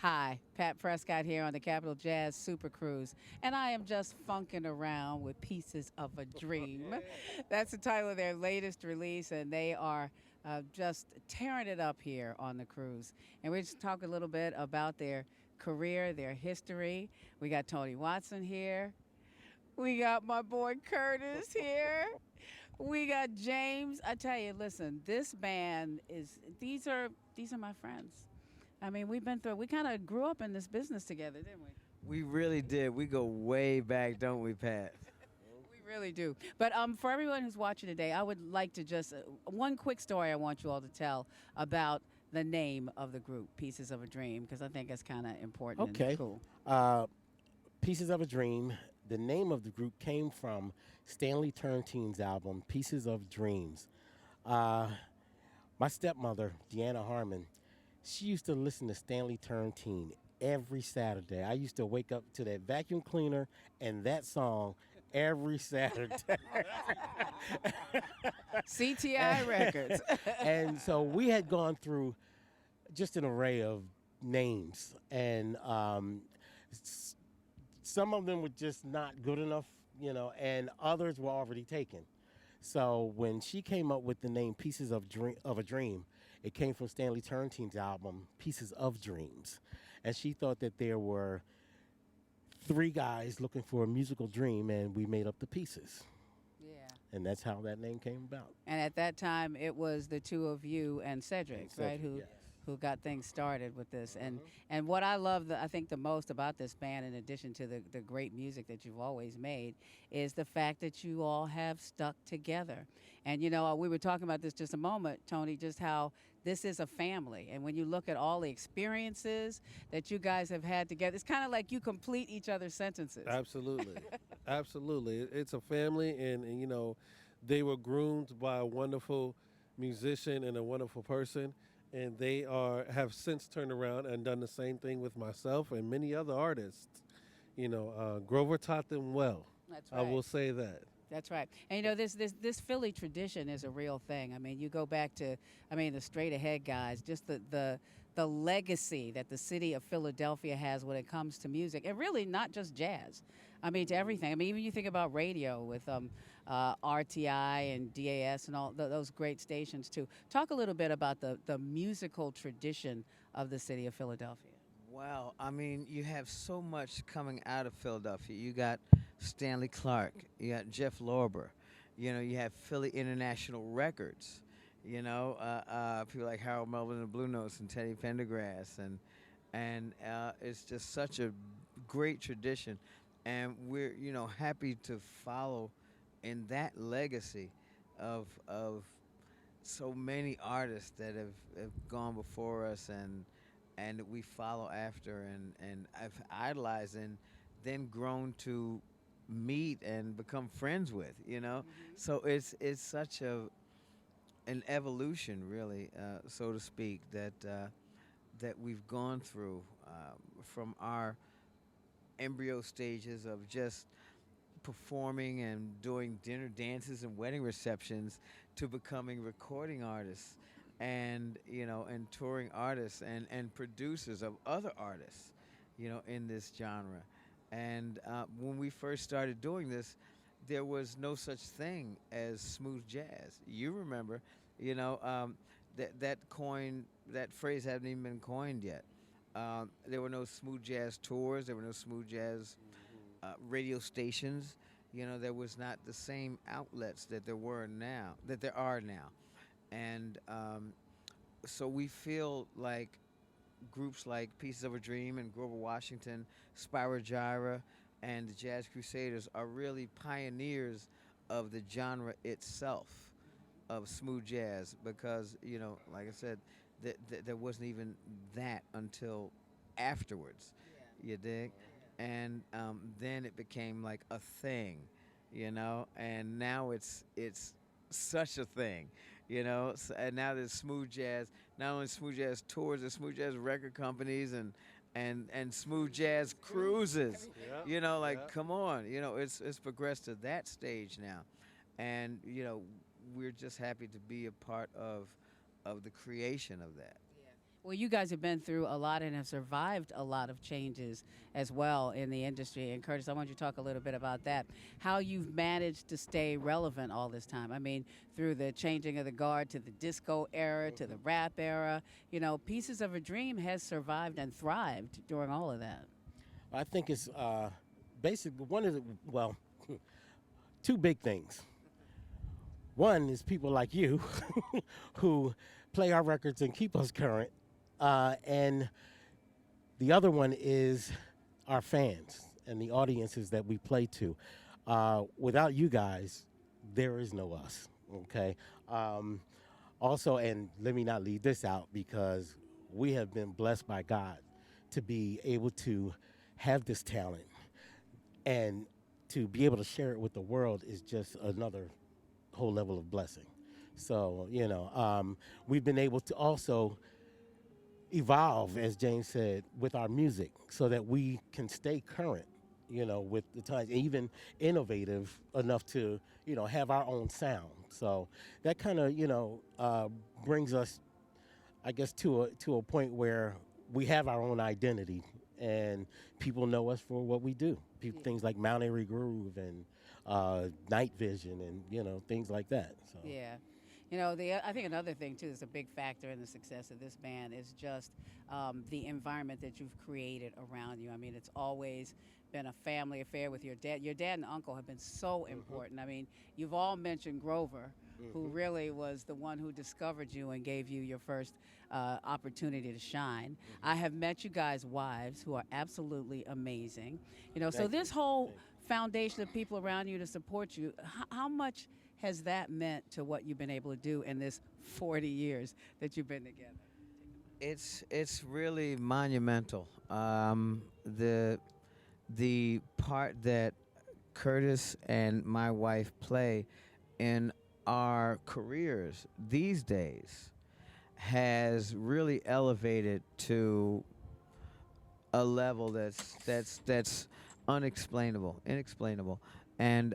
Hi, Pat Prescott here on the Capital Jazz SuperCruise, and I am just funking around with Pieces of a Dream. That's the title of their latest release, and they are just tearing it up here on the cruise. And we're just talking a little bit about their career, their history. We got Tony Watson here. We got my boy Curtis here. We got James. I tell you, listen, this band is these are my friends. I mean, we kind of grew up in this business together, didn't we? We really did. We go way back, don't we, Pat? We really do. But for everyone who's watching today, I would like to just one quick story I want you all to tell about the name of the group, Pieces of a Dream, because I think it's kind of important and Okay. cool. Uh, Pieces of a Dream. The name of the group came from Stanley Turntine's album, Pieces of Dreams. Uh, my stepmother, Deanna Harmon, she used to listen to Stanley Turntine every Saturday. I used to wake up to that vacuum cleaner and that song every Saturday. CTI Records. And so we had gone through just an array of names, and s- some of them were just not good enough, and others were already taken. So when she came up with the name "Pieces of a Dream," it came from Stanley Turntine's album "Pieces of Dreams," and she thought that there were three guys looking for a musical dream, and we made up the pieces, Yeah. and that's how that name came about. And at that time, it was the two of you and Cedric, And right, Cedric, who yes. who got things started with this. And Mhm. and what I love, I think the most about this band, in addition to the great music that you've always made, is the fact that you all have stuck together. And we were talking about this just a moment, Tony, just how this is a family. And when you look at all the experiences that you guys have had together, it's kind of like you complete each other's sentences. Absolutely, absolutely. It's a family, and they were groomed by a wonderful musician and a wonderful person, and they are have since turned around and done the same thing with myself and many other artists. Grover taught them well. That's I right. will say that. That's right. And this Philly tradition is a real thing. I mean, you go back to the straight ahead guys, just the legacy that the city of Philadelphia has when it comes to music, and really not just jazz. I mean, to everything. I mean, even you think about radio with RTI and DAS and all those great stations too. Talk a little bit about the musical tradition of the city of Philadelphia. Wow. I mean, you have so much coming out of Philadelphia. You got Stanley Clark. You got Jeff Lorber. You have Philly International Records. People like Harold Melvin and the Blue Notes and Teddy Pendergrass, and it's just such a great tradition, and we're happy to follow in that legacy of so many artists that have gone before us and that we follow after and I've idolized and then grown to meet and become friends with. So it's such an evolution, really, so to speak, that we've gone through from our embryo stages of just performing and doing dinner dances and wedding receptions to becoming recording artists and touring artists and producers of other artists in this genre. And when we first started doing this, there was no such thing as smooth jazz. You remember, you know that phrase hadn't even been coined yet. There were no smooth jazz tours. There were no smooth jazz radio stations. There was not the same outlets that there are now, and so we feel like groups like Pieces of a Dream and Grover Washington, Spyro Gyra, and the Jazz Crusaders are really pioneers of the genre itself of smooth jazz because like I said, there wasn't even that until afterwards. You dig? And then it became like a thing, and now it's such a thing, and now there's smooth jazz. Not only smooth jazz tours, there's smooth jazz record companies and smooth jazz cruises. Yeah, Like yeah. come on, it's progressed to that stage now, and we're just happy to be a part of the creation of that. Well, you guys have been through a lot and have survived a lot of changes as well in the industry. And Curtis, I want you to talk a little bit about that. How you've managed to stay relevant all this time. I mean, through the changing of the guard to the disco era to the rap era, Pieces of a Dream has survived and thrived during all of that. I think it's basically one of the, well, two big things. One is people like you who play our records and keep us current. And the other one is our fans and the audiences that we play to. Without you guys, there is no us, okay? Also, and let me not leave this out because we have been blessed by God to be able to have this talent and to be able to share it with the world is just another whole level of blessing. So, we've been able to also evolve, as James said, with our music so that we can stay current, with the times, and even innovative enough to, have our own sound. So that kind of, brings us, I guess, to a point where we have our own identity and people know us for what we do. Things like Mount Airy Groove and Night Vision and, things like that. So. Yeah. I think another thing too that's a big factor in the success of this band is just the environment that you've created around you. I mean, it's always been a family affair with your dad. Your dad and uncle have been so important. I mean, you've all mentioned Grover, who really was the one who discovered you and gave you your first opportunity to shine. I have met you guys' wives, who are absolutely amazing. So this whole foundation of people around you to support you, how much has that meant to what you've been able to do in this 40 years that you've been together? It's really monumental. The part that Curtis and my wife play in our careers these days has really elevated to a level that's inexplainable, and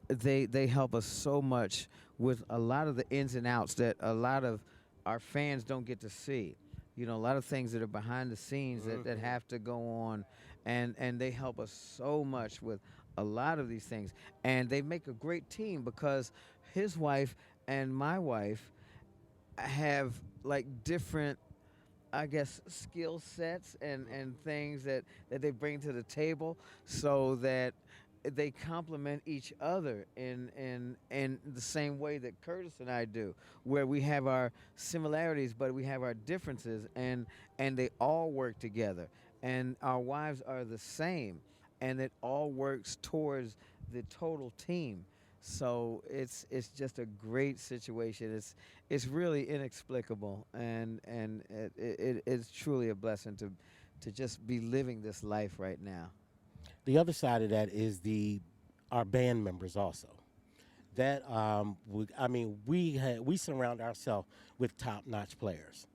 they help us so much with a lot of the ins and outs that a lot of our fans don't get to see. A lot of things that are behind the scenes that have to go on, and they help us so much with a lot of these things. And they make a great team because his wife and my wife have like different, I guess, skill sets and things that they bring to the table so that they complement each other in the same way that Curtis and I do, where we have our similarities but we have our differences, and they all work together. And our wives are the same, and it all works towards the total team. So it's just a great situation. It's really inexplicable, and it's truly a blessing to just be living this life right now. The other side of that is our band members also. That we surround ourselves with top-notch players,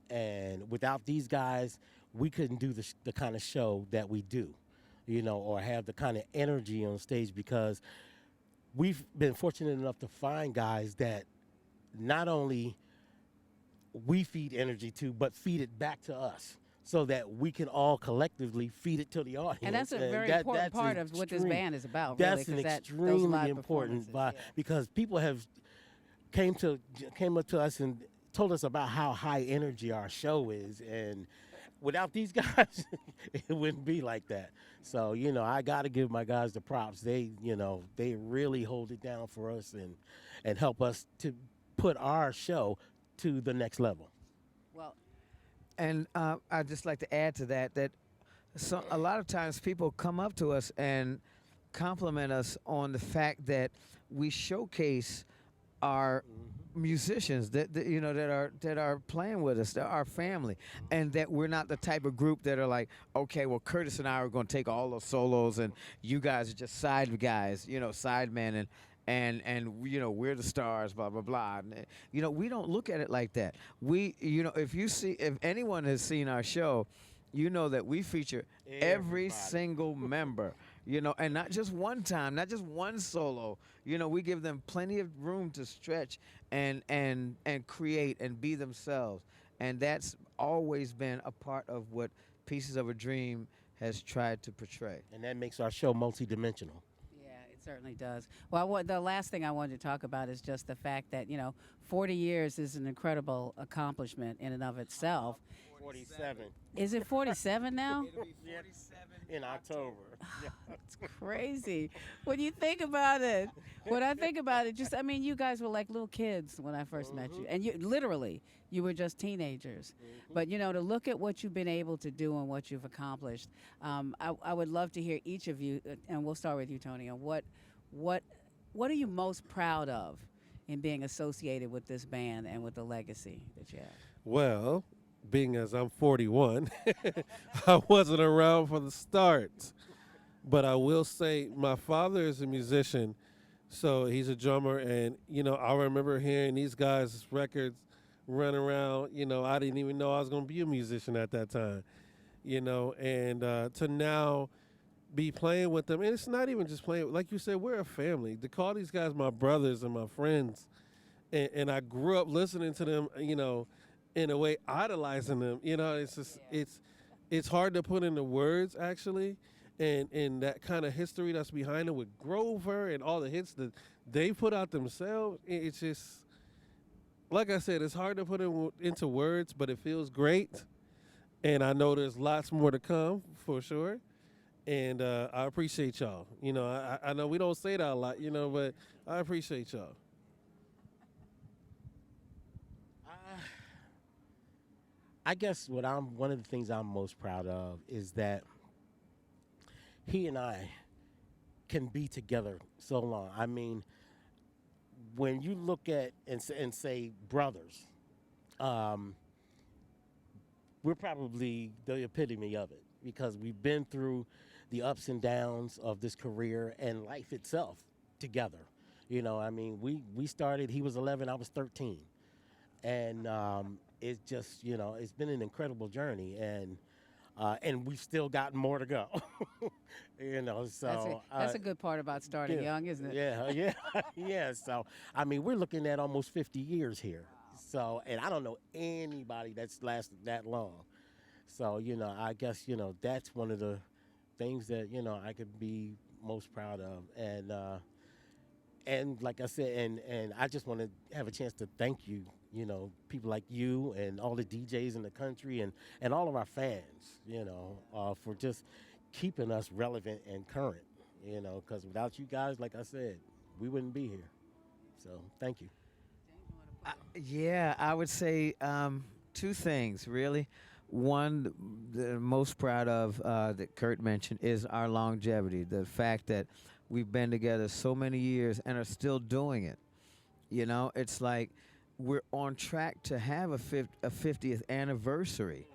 and without these guys, we couldn't do the kind of show that we do, or have the kind of energy on stage, because we've been fortunate enough to find guys that not only we feed energy to, but feed it back to us, so that we can all collectively feed it to the audience. And that's a very important part of what this band is about. That's really, an those extremely live important performances, vibe, because people have came up to us and told us about how high energy our show is, and without these guys, it wouldn't be like that. So I got to give my guys the props. They really hold it down for us and help us to put our show to the next level. Well, And I'd just like to add to that a lot of times people come up to us and compliment us on the fact that we showcase our musicians that are playing with us, that our family, and that we're not the type of group that are like, okay, well, Curtis and I are going to take all those solos and you guys are just side guys, sidemen, and we're the stars, blah blah blah. And, we don't look at it like that. If anyone has seen our show, that we feature every single member, and not just one time, not just one solo. We give them plenty of room to stretch and create and be themselves. And that's always been a part of what Pieces of a Dream has tried to portray. And that makes our show multidimensional. Yeah, it certainly does. Well, the last thing I wanted to talk about is just the fact that, 40 years is an incredible accomplishment in and of itself. 47 Is it 47 now? in October. It's crazy. When you think about it, when I think about it, you guys were like little kids when I first met you. And you were just teenagers. But, to look at what you've been able to do and what you've accomplished, I would love to hear each of you, and we'll start with you, Tony, on what are you most proud of in being associated with this band and with the legacy that you have? Well, being as I'm 41, I wasn't around for the start. But I will say my father is a musician, so he's a drummer. And, I remember hearing these guys' records run around. I didn't even know I was going to be a musician at that time, and to now be playing with them. And it's not even just playing. Like you said, we're a family. To call these guys my brothers and my friends, and I grew up listening to them, in a way idolizing them. It's just it's hard to put into words actually, and that kind of history that's behind it with Grover and all the hits that they put out themselves. It's just, like I said, it's hard to put into words, but it feels great, and I know there's lots more to come for sure. And I appreciate y'all. I know we don't say that a lot, but I appreciate y'all. I guess one of the things I'm most proud of is that he and I can be together so long. I mean, when you look at and say brothers, we're probably the epitome of it because we've been through the ups and downs of this career and life itself together. We started, he was 11, I was 13. And it's just, it's been an incredible journey, and we've still got more to go. So that's a good part about starting young, isn't it? Yeah, yeah. So we're looking at almost 50 years here. So, and I don't know anybody that's lasted that long. So, I guess that's one of the things that I could be most proud of, and like I said, and I just want to have a chance to thank you. People like you and all the DJs in the country and all of our fans, for just keeping us relevant and current, because without you guys, like I said, we wouldn't be here. So thank you. Yeah, I would say two things, really. One, the most proud of that Kurt mentioned is our longevity, the fact that we've been together so many years and are still doing it. It's like we're on track to have a 50th anniversary.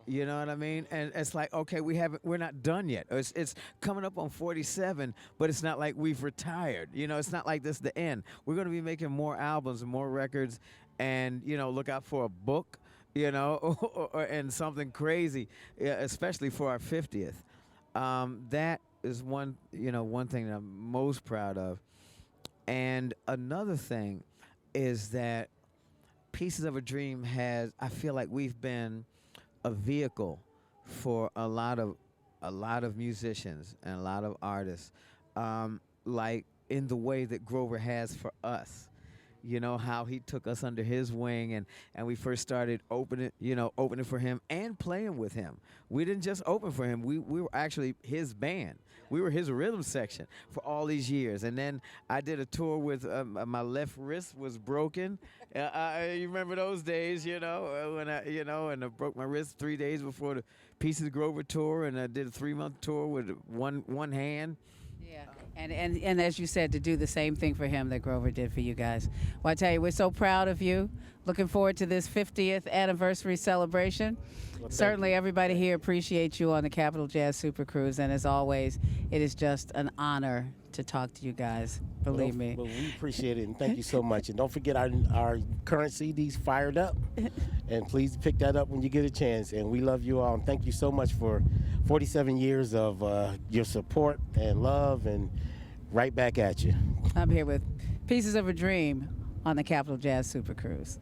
You know what I mean? And it's like, okay, we're not done yet. It's coming up on 47, but it's not like we've retired. It's not like this is the end. We're going to be making more albums and more records, and look out for a book, and something crazy, especially for our 50th. That is one thing that I'm most proud of. And another thing is that Pieces of a Dream I feel like we've been a vehicle for a lot of musicians and a lot of artists, like in the way that Grover has for us. How he took us under his wing, and we first started opening for him and playing with him. We didn't just open for him. We were actually his band. We were his rhythm section for all these years. And then I did a tour with my left wrist was broken. You remember those days, when and I broke my wrist 3 days before the Pieces of Grover tour, and I did a 3-month tour with one hand. Yeah, and as you said, to do the same thing for him that Grover did for you guys. Well, I tell you, we're so proud of you. Looking forward to this 50th anniversary celebration. Well, certainly everybody here appreciates you on the Capital Jazz Super Cruise, and as always, it is just an honor to talk to you guys. Believe me. Well, we appreciate it, and thank you so much. And don't forget our current CD's Fired Up, and please pick that up when you get a chance. And we love you all, and thank you so much for 47 years of your support and love, and right back at you. I'm here with Pieces of a Dream on the Capital Jazz Super Cruise.